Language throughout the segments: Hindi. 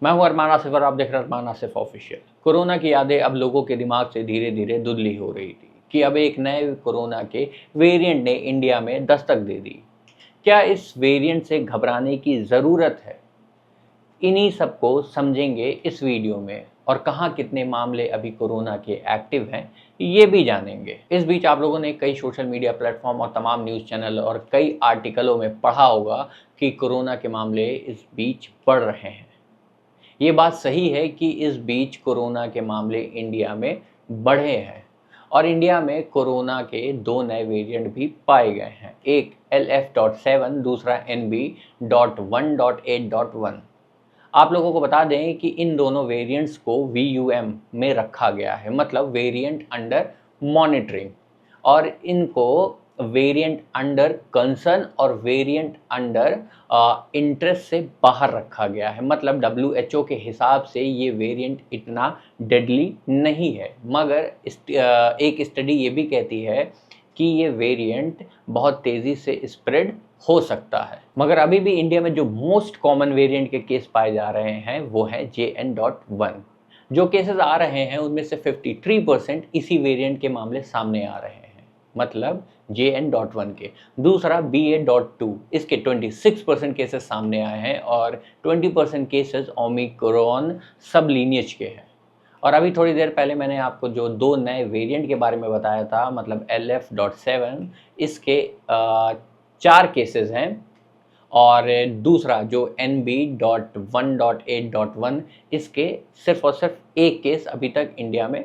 मैं हूं अरमान आसिफ और आप देख रहे हैं अरमान आसिफ ऑफिशियल। कोरोना की यादें अब लोगों के दिमाग से धीरे धीरे धुंधली हो रही थी कि अब एक नए कोरोना के वेरिएंट ने इंडिया में दस्तक दे दी। क्या इस वेरिएंट से घबराने की ज़रूरत है? इन्हीं सबको समझेंगे इस वीडियो में, और कहाँ कितने मामले अभी कोरोना के एक्टिव हैं ये भी जानेंगे। इस बीच आप लोगों ने कई सोशल मीडिया प्लेटफॉर्म और तमाम न्यूज़ चैनल और कई आर्टिकलों में पढ़ा होगा कि कोरोना के मामले इस बीच बढ़ रहे हैं। ये बात सही है कि इस बीच कोरोना के मामले इंडिया में बढ़े हैं और इंडिया में कोरोना के दो नए वेरिएंट भी पाए गए हैं, एक LF.7, दूसरा NB.1.8.1। आप लोगों को बता दें कि इन दोनों वेरिएंट्स को VUM में रखा गया है, मतलब वेरिएंट अंडर मॉनिटरिंग, और इनको वेरिएंट अंडर कंसर्न और वेरिएंट अंडर इंटरेस्ट से बाहर रखा गया है। मतलब WHO के हिसाब से ये वेरिएंट इतना डेडली नहीं है, मगर एक स्टडी ये भी कहती है कि ये वेरिएंट बहुत तेज़ी से स्प्रेड हो सकता है। मगर अभी भी इंडिया में जो मोस्ट कॉमन वेरिएंट के केस पाए जा रहे हैं वो है JN.1। जो केसेस आ रहे हैं उनमें से 53% इसी वेरिएंट के मामले सामने आ रहे हैं, मतलब JN.1 के। दूसरा BA.2, इसके 26% केसेस सामने आए हैं और 20% केसेस ओमिक्रॉन सब लीनिएज के हैं। और अभी थोड़ी देर पहले मैंने आपको जो दो नए वेरिएंट के बारे में बताया था, मतलब LF.7, इसके 4 केसेस हैं, और दूसरा जो NB.1.8.1, इसके सिर्फ और सिर्फ एक केस अभी तक इंडिया में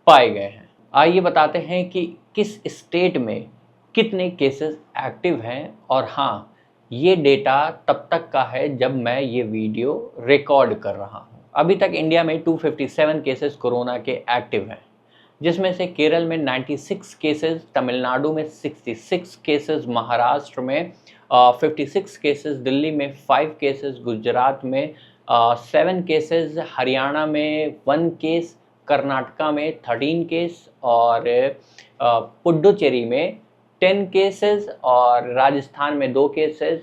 पाए गए हैं। आइए बताते हैं कि किस स्टेट में कितने केसेस एक्टिव हैं, और हाँ, ये डेटा तब तक का है जब मैं ये वीडियो रिकॉर्ड कर रहा हूँ। अभी तक इंडिया में 257 केसेस कोरोना के एक्टिव हैं, जिसमें से केरल में 96 केसेस, तमिलनाडु में 66 केसेस, महाराष्ट्र में 56 केसेस, दिल्ली में 5 केसेस, गुजरात में 7 केसेस, हरियाणा में 1 केस, कर्नाटका में 13 केस, और पुडुचेरी में 10 केसेस, और राजस्थान में 2 केसेस,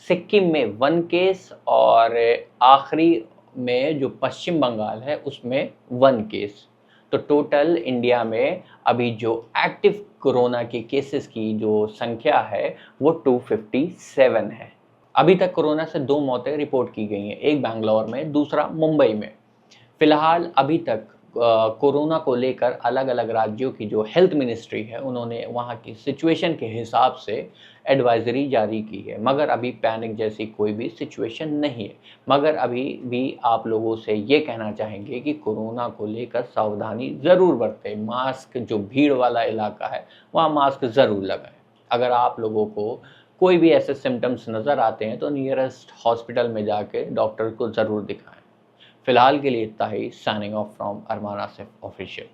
सिक्किम में 1 केस, और आखिरी में जो पश्चिम बंगाल है उसमें 1 केस। तो टोटल इंडिया में अभी जो एक्टिव कोरोना के केसेस की जो संख्या है वो 257 है। अभी तक कोरोना से 2 मौतें रिपोर्ट की गई हैं, एक बैंगलोर में, दूसरा मुंबई में। फिलहाल अभी तक कोरोना को लेकर अलग अलग राज्यों की जो हेल्थ मिनिस्ट्री है उन्होंने वहाँ की सिचुएशन के हिसाब से एडवाइजरी जारी की है, मगर अभी पैनिक जैसी कोई भी सिचुएशन नहीं है। मगर अभी भी आप लोगों से ये कहना चाहेंगे कि कोरोना को लेकर सावधानी ज़रूर बरतें। मास्क, जो भीड़ वाला इलाका है वहाँ मास्क ज़रूर लगाएं। अगर आप लोगों को कोई भी ऐसे सिम्टम्स नज़र आते हैं तो नियरेस्ट हॉस्पिटल में जाके डॉक्टर को ज़रूर दिखाएं। फिलहाल के लिए इतना ही। Signing off from Arman Asif official.